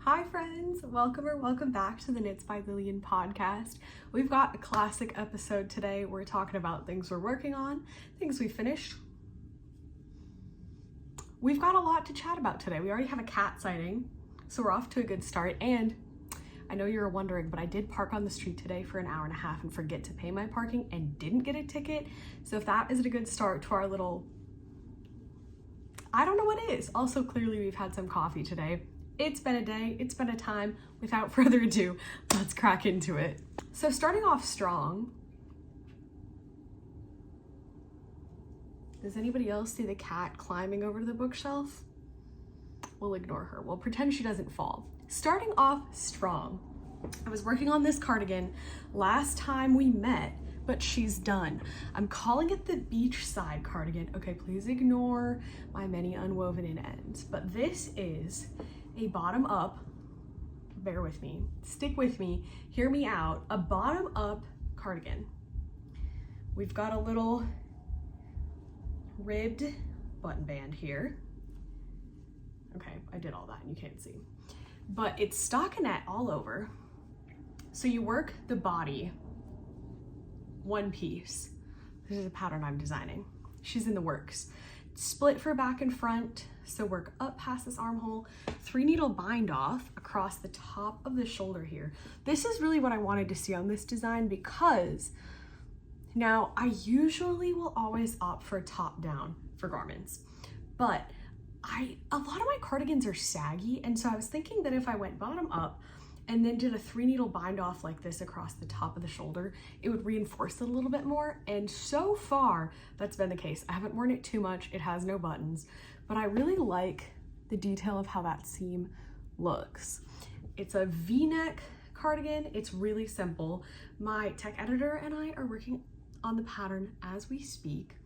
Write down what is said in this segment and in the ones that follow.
Hi friends, welcome or welcome back to the Knits by Lillian podcast. We've got a classic episode today. We're talking about things we're working on, things we finished. We've got a lot to chat about today. We already have a cat sighting, so we're off to a good start. And I know you're wondering, but I did park on the street today for an hour and a half and forget to pay my parking and didn't get a ticket. So if that isn't a good start to our little, I don't know what is. Also, clearly we've had some coffee today. It's been a day, it's been a time. Without further ado, let's crack into it. So starting off strong, does anybody else see the cat climbing over to the bookshelf? We'll ignore her. We'll pretend she doesn't fall. Starting off strong, I was working on this cardigan last time we met, but she's done. I'm calling it the beachside cardigan. Okay, please ignore my many unwoven in ends, but this is a bottom up, bear with me, stick with me, hear me out, a bottom up cardigan. We've got a little ribbed button band here. Okay, I did all that and you can't see. But it's stockinette all over. So you work the body one piece. This is a pattern I'm designing. She's in the works. Split for back and front, so work up past this armhole, 3 needle bind off across the top of the shoulder here. This is really what I wanted to see on this design because now I usually will always opt for top down for garments, but a lot of my cardigans are saggy, and so I was thinking that if I went bottom up and then did a 3 needle bind off like this across the top of the shoulder, it would reinforce it a little bit more. And so far, that's been the case. I haven't worn it too much. It has no buttons, but I really like the detail of how that seam looks. It's a V-neck cardigan. It's really simple. My tech editor and I are working on the pattern as we speak.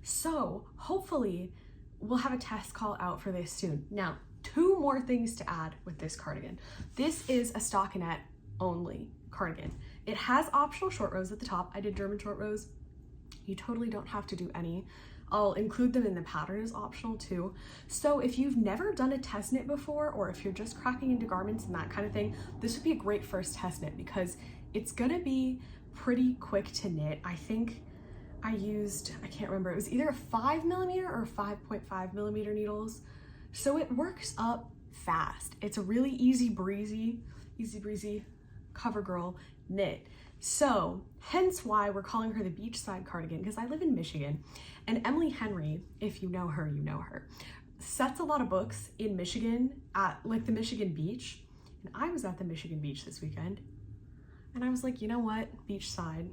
So hopefully we'll have a test call out for this soon. Now, 2 more things to add with this cardigan. This is a stockinette only cardigan. It has optional short rows at the top. I did German short rows. You totally don't have to do any. I'll include them in the pattern as optional too. So if you've never done a test knit before, or if you're just cracking into garments and that kind of thing, this would be a great first test knit because it's gonna be pretty quick to knit. I think I used, I can't remember, it was either a 5mm or 5.5mm needles. So it works up fast. It's a really easy breezy CoverGirl knit. So hence why we're calling her the beachside cardigan, because I live in Michigan, and Emily Henry, if you know her, you know her, sets a lot of books in Michigan at like the Michigan beach. And I was at the Michigan beach this weekend and I was like, you know what, beachside,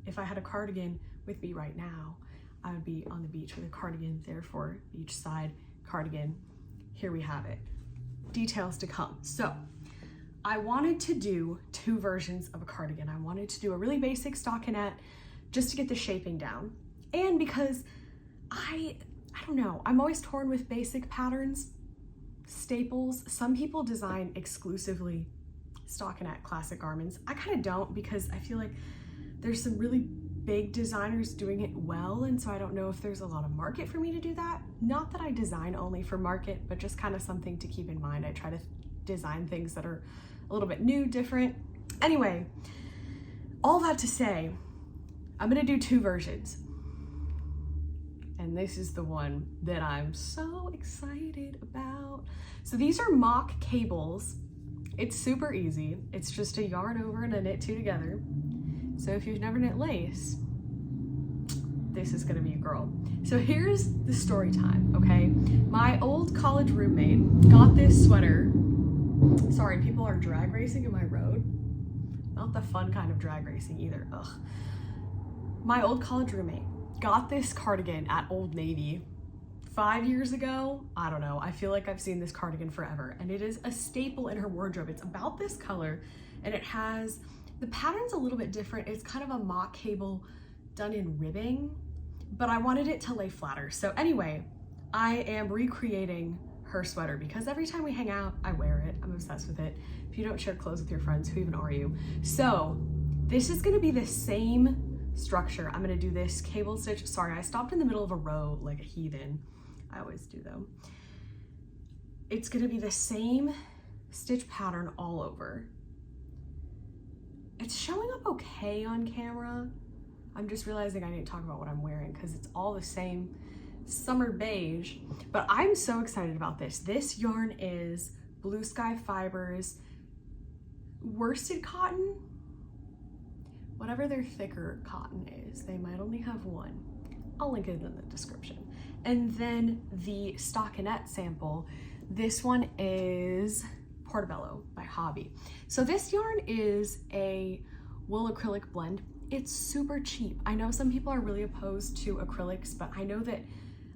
if I had a cardigan with me right now, I would be on the beach with a cardigan, therefore beachside cardigan. Here we have it. Details to come. So I wanted to do 2 versions of a cardigan. I wanted to do a really basic stockinette just to get the shaping down. And because I don't know, I'm always torn with basic patterns, staples. Some people design exclusively stockinette classic garments. I kind of don't, because I feel like there's some really big designers doing it well, and so I don't know if there's a lot of market for me to do that. Not that I design only for market, but just kind of something to keep in mind. I try to design things that are a little bit new, different. Anyway, all that to say, I'm gonna do 2 versions. And this is the one that I'm so excited about. So these are mock cables. It's super easy. It's just a yarn over and a knit 2 together. So if you've never knit lace, this is gonna be a girl. So here's the story time, okay? My old college roommate got this sweater. Sorry, people are drag racing in my road. Not the fun kind of drag racing either, ugh. My old college roommate got this cardigan at Old Navy 5 years ago. I don't know, I feel like I've seen this cardigan forever, and it is a staple in her wardrobe. It's about this color, and it has, the pattern's a little bit different. It's kind of a mock cable done in ribbing, but I wanted it to lay flatter. So anyway, I am recreating her sweater because every time we hang out, I wear it. I'm obsessed with it. If you don't share clothes with your friends, who even are you? So this is gonna be the same structure. I'm gonna do this cable stitch. Sorry, I stopped in the middle of a row like a heathen. I always do though. It's gonna be the same stitch pattern all over. It's showing up okay on camera. I'm just realizing I didn't talk about what I'm wearing because it's all the same summer beige, but I'm so excited about this. This yarn is Blue Sky Fibers worsted cotton, whatever their thicker cotton is. They might only have one. I'll link it in the description. And then the stockinette sample, this one is Portobello by Hobbi. So this yarn is a wool acrylic blend. It's super cheap. I know some people are really opposed to acrylics, but I know that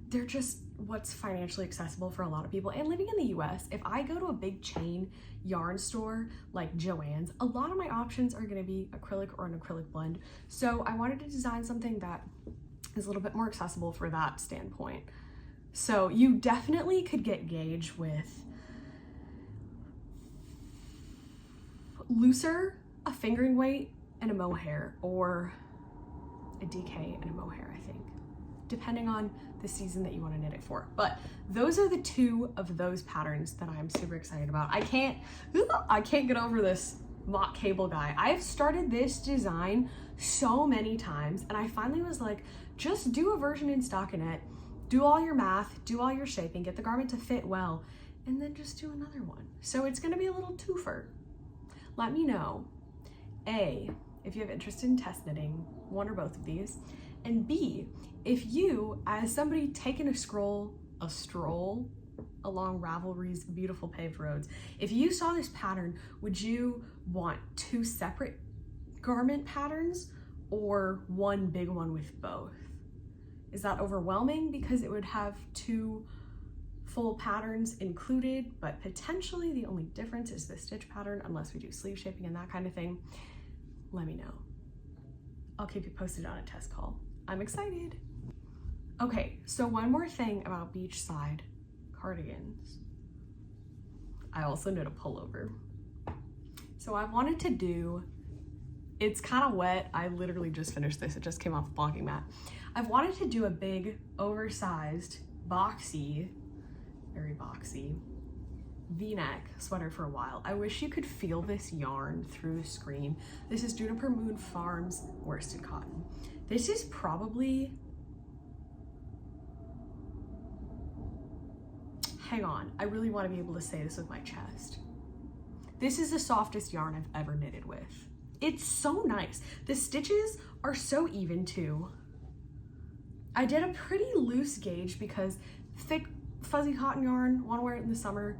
they're just what's financially accessible for a lot of people. And living in the US, if I go to a big chain yarn store like Joann's, a lot of my options are gonna be acrylic or an acrylic blend. So I wanted to design something that is a little bit more accessible for that standpoint. So you definitely could get gauge with looser, a fingering weight, and a mohair, or a DK and a mohair, I think, depending on the season that you want to knit it for. But those are the two of those patterns that I'm super excited about. I can't get over this mock cable guy. I've started this design so many times, and I finally was like, just do a version in stockinette, do all your math, do all your shaping, get the garment to fit well, and then just do another one. So it's gonna be a little twofer. Let me know, A, if you have interest in test knitting, one or both of these, and B, if you, as somebody taking a stroll along Ravelry's beautiful paved roads, if you saw this pattern, would you want two separate garment patterns or one big one with both? Is that overwhelming because it would have two full patterns included, but potentially the only difference is the stitch pattern unless we do sleeve shaping and that kind of thing? Let me know. I'll keep you posted on a test call. I'm excited. Okay, so one more thing about beachside cardigans. I also knit a pullover. So I wanted to do, it's kind of wet. I literally just finished this. It just came off the blocking mat. I've wanted to do a big, oversized, boxy, very boxy, V-neck sweater for a while. I wish you could feel this yarn through the screen. This is Juniper Moon Farms worsted cotton. This is probably, hang on, I really want to be able to say this with my chest. This is the softest yarn I've ever knitted with. It's so nice. The stitches are so even too. I did a pretty loose gauge because thick fuzzy cotton yarn, want to wear it in the summer,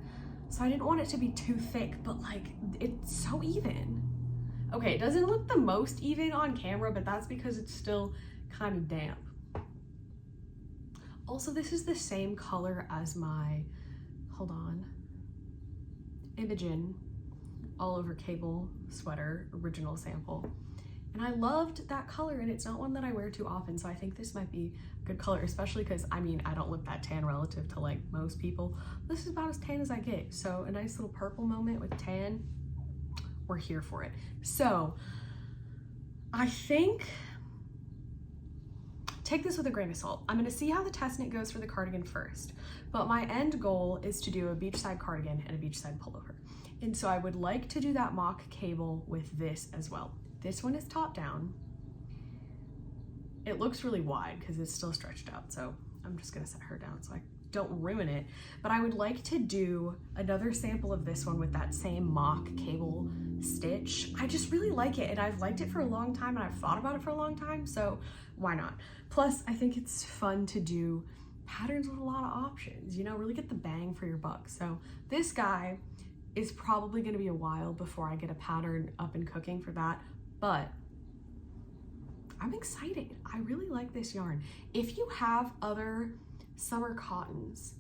so I didn't want it to be too thick, but like, it's so even. Okay, it doesn't look the most even on camera, but that's because it's still kind of damp. Also, this is the same color as my, hold on, Imogen all over cable sweater original sample. And I loved that color, and it's not one that I wear too often, so I think this might be a good color, especially because, I mean, I don't look that tan relative to like most people. This is about as tan as I get, so a nice little purple moment with tan, we're here for it. So I think, take this with a grain of salt. I'm gonna see how the test knit goes for the cardigan first, but my end goal is to do a beachside cardigan and a beachside pullover. And so I would like to do that mock cable with this as well. This one is top down. It looks really wide because it's still stretched out, so I'm just gonna set her down so I don't ruin it. But I would like to do another sample of this one with that same mock cable stitch. I just really like it, and I've liked it for a long time, and I've thought about it for a long time, so why not? Plus, I think it's fun to do patterns with a lot of options, you know, really get the bang for your buck. So this guy is probably gonna be a while before I get a pattern up and cooking for that, but I'm excited. I really like this yarn. If you have other summer cottons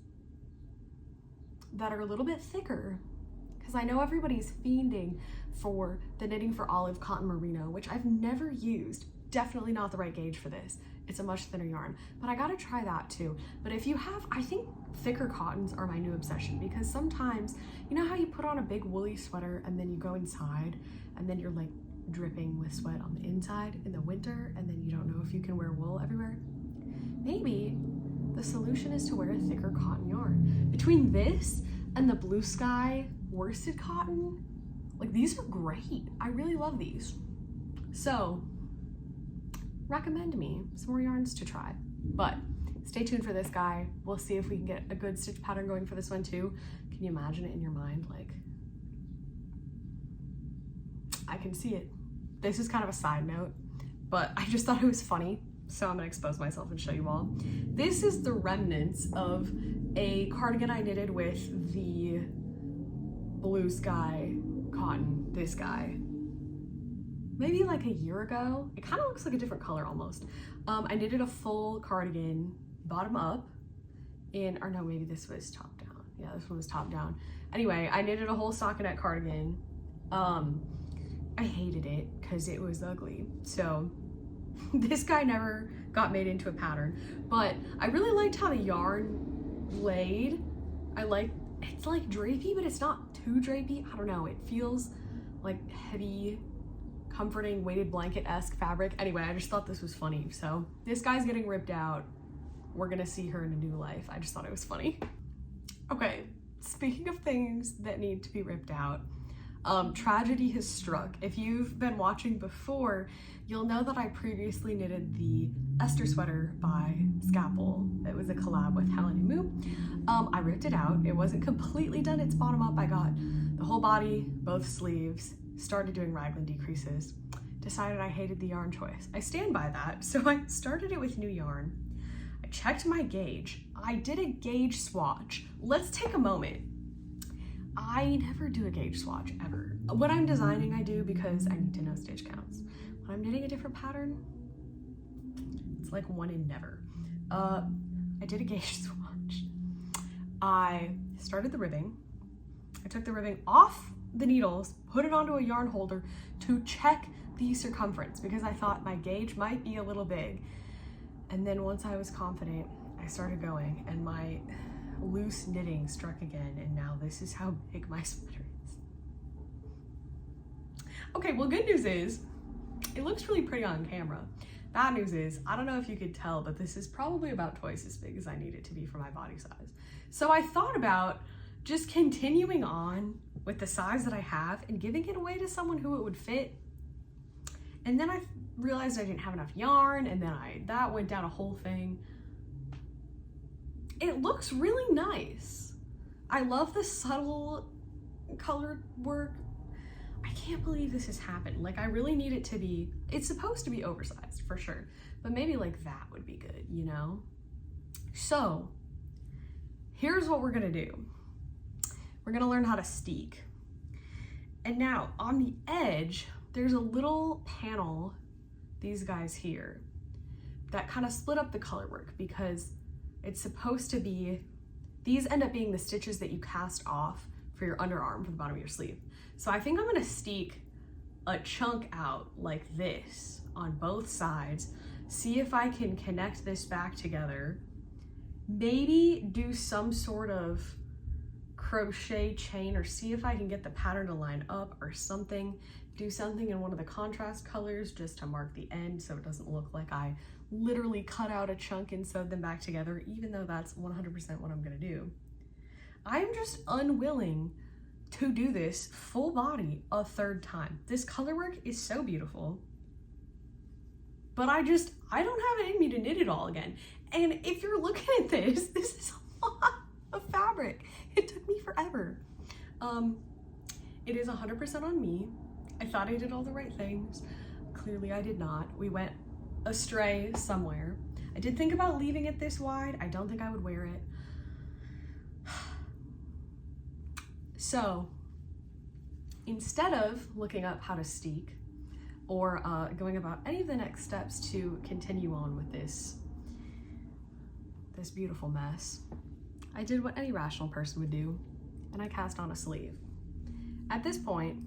that are a little bit thicker, because I know everybody's fiending for the Knitting for Olive Cotton Merino, which I've never used, definitely not the right gauge for this. It's a much thinner yarn, but I gotta try that too. But if you have, I think thicker cottons are my new obsession, because sometimes, you know how you put on a big woolly sweater and then you go inside and then you're like dripping with sweat on the inside in the winter, and then you don't know if you can wear wool everywhere? Maybe the solution is to wear a thicker cotton yarn. Between this and the Blue Sky worsted cotton. Like, these are great. I really love these. So recommend me some more yarns to try, but stay tuned for this guy. We'll see if we can get a good stitch pattern going for this one too. Can you imagine it in your mind? Like, I can see it. This is kind of a side note, but I just thought it was funny, so I'm gonna expose myself and show you all. This is the remnants of a cardigan I knitted with the blue sky cotton, this guy, maybe like a year ago. It kind of looks like a different color almost. I knitted a full cardigan bottom up in, or no, maybe this was top down. Yeah, this one was top down. Anyway, I knitted a whole stockinette cardigan. I hated it because it was ugly. So this guy never got made into a pattern, but I really liked how the yarn laid. It's like drapey, but it's not too drapey. I don't know, it feels like heavy, comforting, weighted blanket-esque fabric. Anyway, I just thought this was funny. So this guy's getting ripped out. We're gonna see her in a new life. I just thought it was funny. Okay, speaking of things that need to be ripped out, tragedy has struck. If you've been watching before, you'll know that I previously knitted the Ester sweater by Skappel. It was a collab with Helen and Moo. I ripped it out. It wasn't completely done. It's bottom up. I got the whole body, both sleeves, started doing raglan decreases, decided I hated the yarn choice. I stand by that. So I started it with new yarn. I checked my gauge. I did a gauge swatch. Let's take a moment. I never do a gauge swatch ever. When I'm designing, I do because I need to know stitch counts. When I'm knitting a different pattern, it's like one in never. I did a gauge swatch. I started the ribbing. I took the ribbing off the needles, put it onto a yarn holder to check the circumference because I thought my gauge might be a little big. And then once I was confident, I started going and my loose knitting struck again, and now this is how big my sweater is. Okay, well, good news is it looks really pretty on camera. Bad news is, I don't know if you could tell, but this is probably about twice as big as I need it to be for my body size. So I thought about just continuing on with the size that I have and giving it away to someone who it would fit. And then I realized I didn't have enough yarn, and then that went down a whole thing. It looks really nice. I love the subtle colored work. I can't believe this has happened. Like, I really need it to be, it's supposed to be oversized for sure, but maybe like that would be good, you know? So here's what we're gonna do. We're gonna learn how to steek. And now on the edge, there's a little panel, these guys here, that kind of split up the color work because it's supposed to be, these end up being the stitches that you cast off for your underarm for the bottom of your sleeve. So I think I'm gonna steek a chunk out like this on both sides, see if I can connect this back together, maybe do some sort of crochet chain or see if I can get the pattern to line up or something, do something in one of the contrast colors just to mark the end so it doesn't look like I literally cut out a chunk and sewed them back together, even though that's 100% what I'm gonna do. I'm just unwilling to do this full body a third time. This color work is so beautiful, but I don't have it in me to knit it all again. And if you're looking at this, this is a lot of fabric. It took me forever. It is 100% on me. I thought I did all the right things. Clearly I did not. We went astray somewhere. I did think about leaving it this wide. I don't think I would wear it. So instead of looking up how to steek or going about any of the next steps to continue on with this beautiful mess, I did what any rational person would do, and I cast on a sleeve. At this point,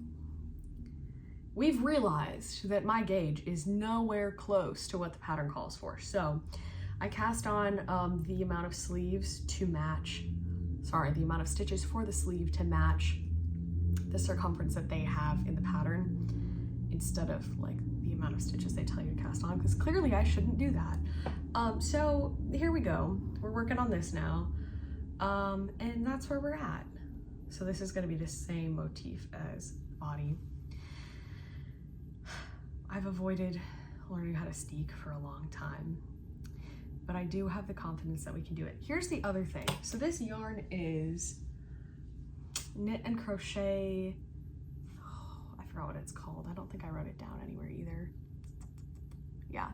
we've realized that my gauge is nowhere close to what the pattern calls for. So I cast on the amount of sleeves to match, the amount of stitches for the sleeve to match the circumference that they have in the pattern instead of like the amount of stitches they tell you to cast on, because clearly I shouldn't do that. So here we go. We're working on this now. And that's where we're at. So this is gonna be the same motif as body. I've avoided learning how to steek for a long time, but I do have the confidence that we can do it. Here's the other thing. So this yarn is knit and crochet. Oh, I forgot what it's called. I don't think I wrote it down anywhere either. Yeah,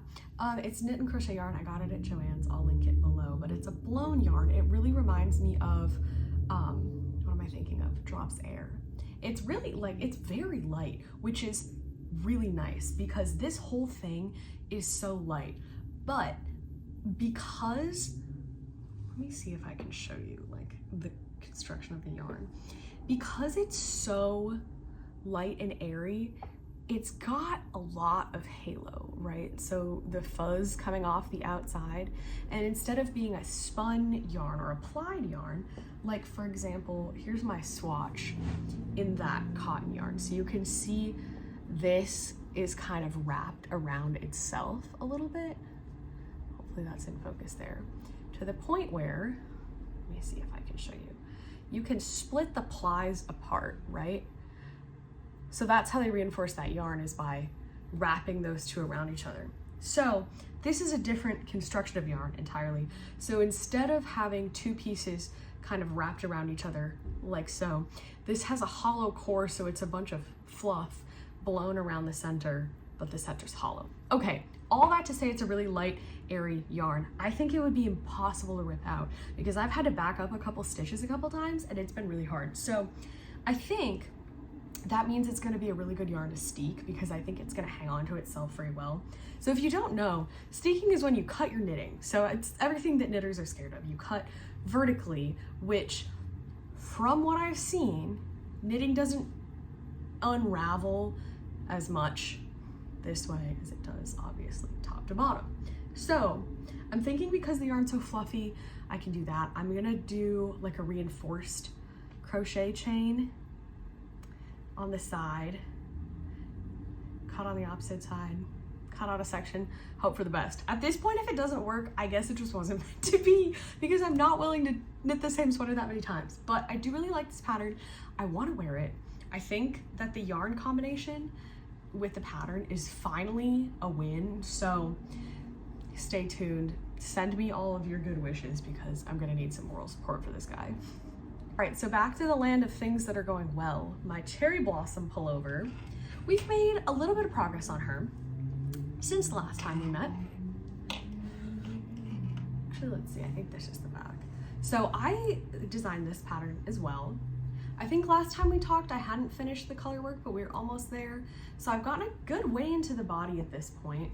it's knit and crochet yarn. I got it at Joann's. I'll link it below, but it's a blown yarn. It really reminds me of, what am I thinking of? Drops Air. It's really like, it's very light, which is really nice because this whole thing is so light. But because, let me see if I can show you like the construction of the yarn. Because it's so light and airy, it's got a lot of halo, right? So the fuzz coming off the outside, and instead of being a spun yarn or applied yarn, like for example, here's my swatch in that cotton yarn. So you can see this is kind of wrapped around itself a little bit. Hopefully that's in focus there. To the point where, let me see if I can show you. You can split the plies apart, right? So that's how they reinforce that yarn, is by wrapping those two around each other. So this is a different construction of yarn entirely. So instead of having two pieces kind of wrapped around each other like so, this has a hollow core, so it's a bunch of fluff blown around the center, but the center's hollow. Okay, all that to say it's a really light, airy yarn. I think it would be impossible to rip out because I've had to back up a couple stitches a couple times and it's been really hard. So I think that means it's gonna be a really good yarn to steek because I think it's gonna hang on to itself very well. So if you don't know, steeking is when you cut your knitting. So it's everything that knitters are scared of. You cut vertically, which from what I've seen, knitting doesn't unravel as much this way as it does obviously top to bottom. So I'm thinking because the yarn's so fluffy, I can do that. I'm gonna do like a reinforced crochet chain on the side, cut on the opposite side, cut out a section, hope for the best. At this point, if it doesn't work, I guess it just wasn't meant to be because I'm not willing to knit the same sweater that many times. But I do really like this pattern. I want to wear it. I think that the yarn combination with the pattern is finally a win. So stay tuned. Send me all of your good wishes because I'm gonna need some moral support for this guy. All right, so back to the land of things that are going well. My cherry blossom pullover. We've made a little bit of progress on her since the last time we met. Actually, let's see, I think this is the back. So I designed this pattern as well. I think last time we talked, I hadn't finished the color work, but we were almost there. So I've gotten a good way into the body at this point.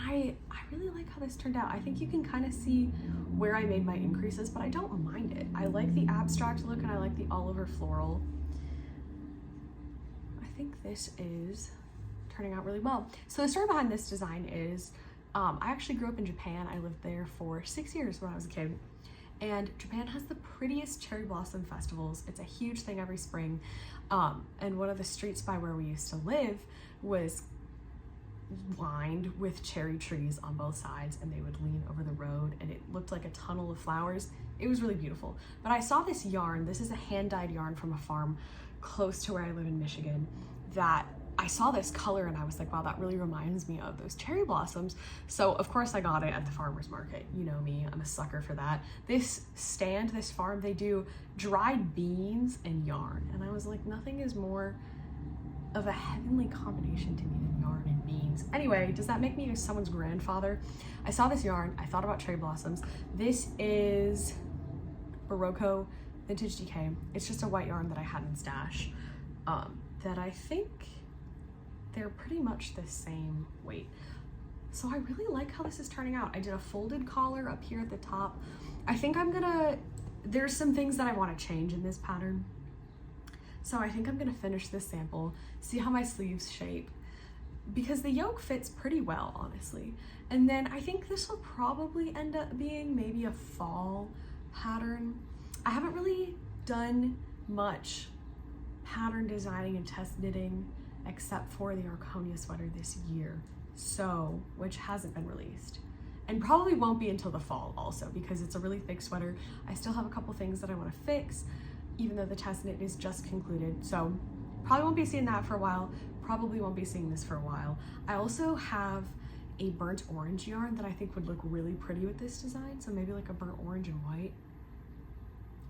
And I really like how this turned out. I think you can kind of see where I made my increases, but I don't mind it. I like the abstract look and I like the all over floral. I think this is turning out really well. So the story behind this design is, I actually grew up in Japan. I lived there for 6 years when I was a kid. And Japan has the prettiest cherry blossom festivals. It's a huge thing every spring. And one of the streets by where we used to live was lined with cherry trees on both sides, and they would lean over the road and it looked like a tunnel of flowers. It was really beautiful. But I saw this yarn. This is a hand-dyed yarn from a farm close to where I live in Michigan, that I saw this color and I was like, wow, that really reminds me of those cherry blossoms. So of course I got it at the farmer's market. You know me, I'm a sucker for that. This stand, this farm, they do dried beans and yarn. And I was like, nothing is more of a heavenly combination to me than yarn and beans. Anyway, does that make me someone's grandfather? I saw this yarn, I thought about cherry blossoms. This is Barocco Vintage DK. It's just a white yarn that I had in stash that I think they're pretty much the same weight. So I really like how this is turning out. I did a folded collar up here at the top. I think there's some things that I want to change in this pattern. So I think I'm gonna finish this sample, see how my sleeves shape, because the yoke fits pretty well, honestly. And then I think this will probably end up being maybe a fall pattern. I haven't really done much pattern designing and test knitting except for the Arconia sweater this year, so, which hasn't been released. And probably won't be until the fall also, because it's a really thick sweater. I still have a couple things that I wanna fix. even though the test knit is just concluded. So probably won't be seeing that for a while. Probably won't be seeing this for a while. I also have a burnt orange yarn that I think would look really pretty with this design. So maybe like a burnt orange and white.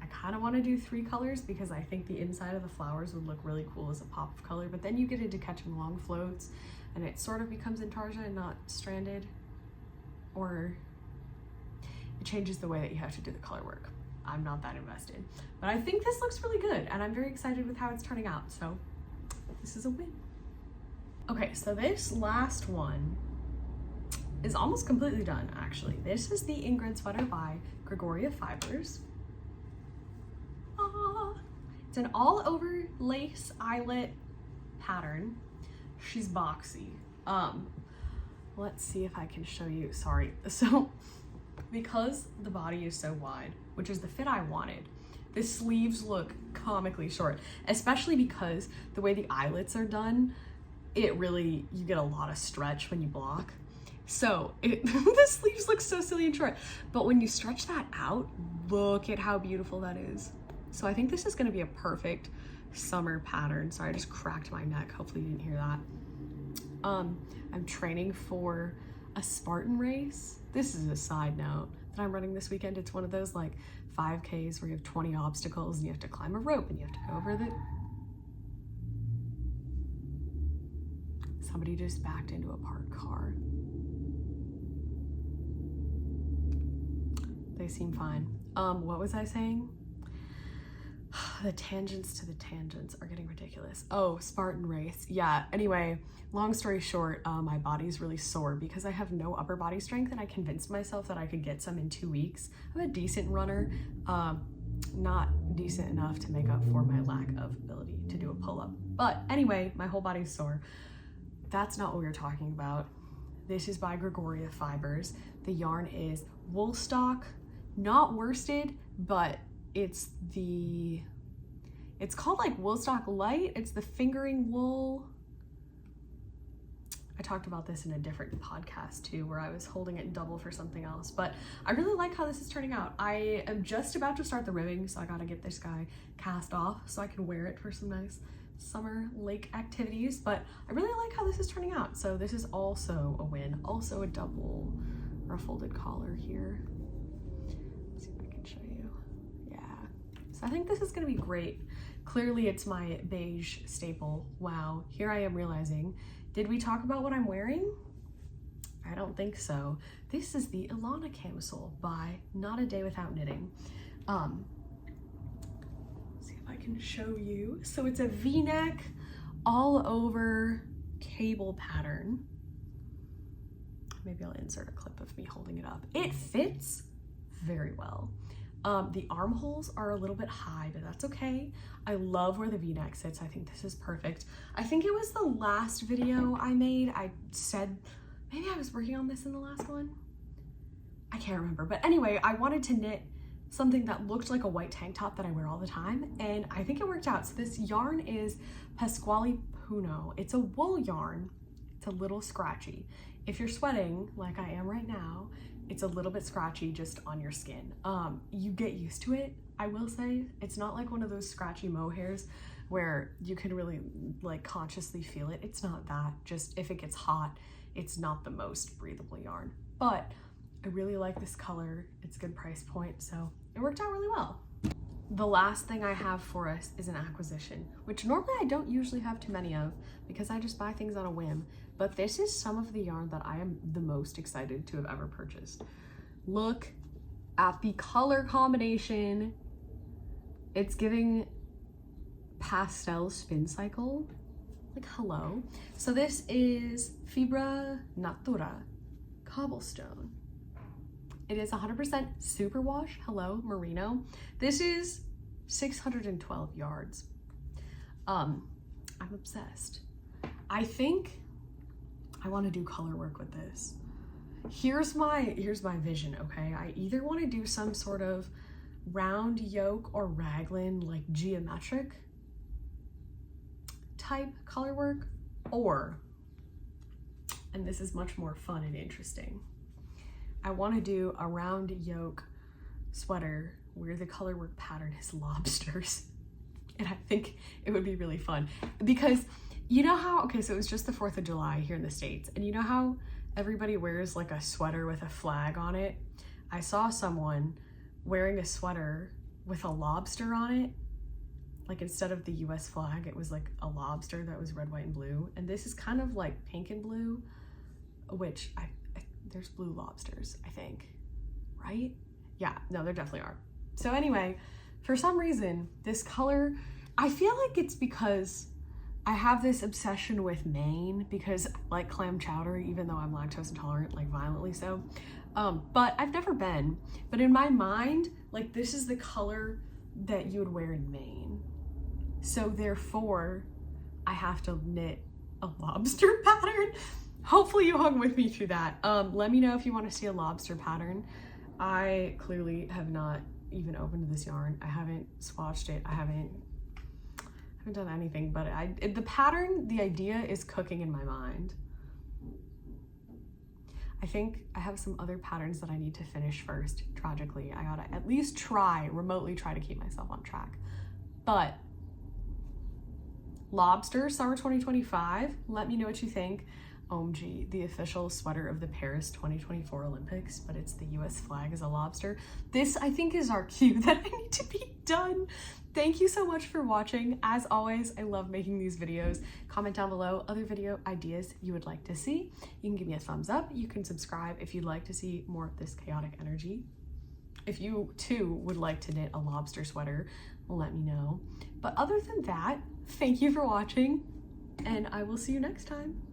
I kind of want to do 3 colors because I think the inside of the flowers would look really cool as a pop of color, but then you get into catching long floats and it sort of becomes intarsia and not stranded, or it changes the way that you have to do the color work. I'm not that invested, but I think this looks really good and I'm very excited with how it's turning out. So this is a win. Okay, so this last one is almost completely done actually. This is the Ingrid sweater by Gregoria Fibers. It's an all over lace eyelet pattern. She's boxy. Let's see if I can show you, sorry. So because the body is so wide, which is the fit I wanted, the sleeves look comically short, especially because the way the eyelets are done, it really, you get a lot of stretch when you block. So the sleeves look so silly and short, but when you stretch that out, look at how beautiful that is. So I think this is gonna be a perfect summer pattern. Sorry, I just cracked my neck. Hopefully you didn't hear that. I'm training for a Spartan race. This is a side note that I'm running this weekend. It's one of those like 5Ks where you have 20 obstacles and you have to climb a rope and you have to go over the... Somebody just backed into a parked car. They seem fine. What was I saying? The tangents to the tangents are getting ridiculous. Oh, Spartan race. Yeah, anyway, long story short, my body's really sore because I have no upper body strength and I convinced myself that I could get some in 2 weeks. I'm a decent runner, not decent enough to make up for my lack of ability to do a pull-up. But anyway, my whole body's sore. That's not what we were talking about. This is by Gregoria Fibers. The yarn is wool stock, not worsted, but it's called like wool stock light. It's the fingering wool. I talked about this in a different podcast too, where I was holding it double for something else, but I really like how this is turning out. I am just about to start the ribbing, so I gotta get this guy cast off so I can wear it for some nice summer lake activities, but I really like how this is turning out. So this is also a win, also a double or a folded collar here. Let's see if I can show you. Yeah, so I think this is gonna be great. Clearly it's my beige staple. Wow, here I am realizing, did we talk about what I'm wearing? I don't think so. This is the Ilana camisole by Not a Day Without Knitting. See if I can show you. So it's a V-neck all over cable pattern. Maybe I'll insert a clip of me holding it up. It fits very well. The armholes are a little bit high, but that's okay. I love where the V-neck sits. I think this is perfect. I think it was the last video I made. I said, maybe I was working on this in the last one. I can't remember. But anyway, I wanted to knit something that looked like a white tank top that I wear all the time, and I think it worked out. So this yarn is Pasquale Puno. It's a wool yarn. It's a little scratchy. If you're sweating like I am right now, it's a little bit scratchy just on your skin. You get used to it, I will say. It's not like one of those scratchy mohairs where you can really like consciously feel it. It's not that. Just if it gets hot, it's not the most breathable yarn. But I really like this color. It's a good price point, so it worked out really well. The last thing I have for us is an acquisition, which normally I don't usually have too many of because I just buy things on a whim, but this is some of the yarn that I am the most excited to have ever purchased. Look at the color combination. It's giving pastel spin cycle, like hello. So this is Fibra Natura Cobblestone. It is 100% superwash, hello, merino. This is 612 yards. I'm obsessed. I think I want to do color work with this. Here's my vision, okay? I either want to do some sort of round yoke or raglan, like geometric type color work, or, and this is much more fun and interesting, I want to do a round yoke sweater where the color work pattern is lobsters. and I think it would be really fun because you know how, okay, so it was just the 4th of July here in the States, and you know how everybody wears like a sweater with a flag on it? I saw someone wearing a sweater with a lobster on it. Like instead of the US flag, it was like a lobster that was red, white, and blue. And this is kind of like pink and blue, which there's blue lobsters, I think, right? Yeah, no, there definitely are. So anyway, for some reason, this color, I feel like it's because I have this obsession with Maine because I like clam chowder, even though I'm lactose intolerant, like violently so. But I've never been. But in my mind, like this is the color that you would wear in Maine. So therefore, I have to knit a lobster pattern. Hopefully you hung with me through that. Let me know if you want to see a lobster pattern. I clearly have not even opened this yarn. I haven't swatched it. I haven't done anything, but the pattern, the idea is cooking in my mind. I think I have some other patterns that I need to finish first. Tragically, I gotta at least remotely try to keep myself on track. But lobster summer 2025, let me know what you think. OMG, the official sweater of the Paris 2024 Olympics, but it's the US flag as a lobster. This, I think, is our cue that I need to be done. Thank you so much for watching. As always, I love making these videos. Comment down below other video ideas you would like to see. You can give me a thumbs up. You can subscribe if you'd like to see more of this chaotic energy. If you too would like to knit a lobster sweater, let me know. But other than that, thank you for watching, and I will see you next time.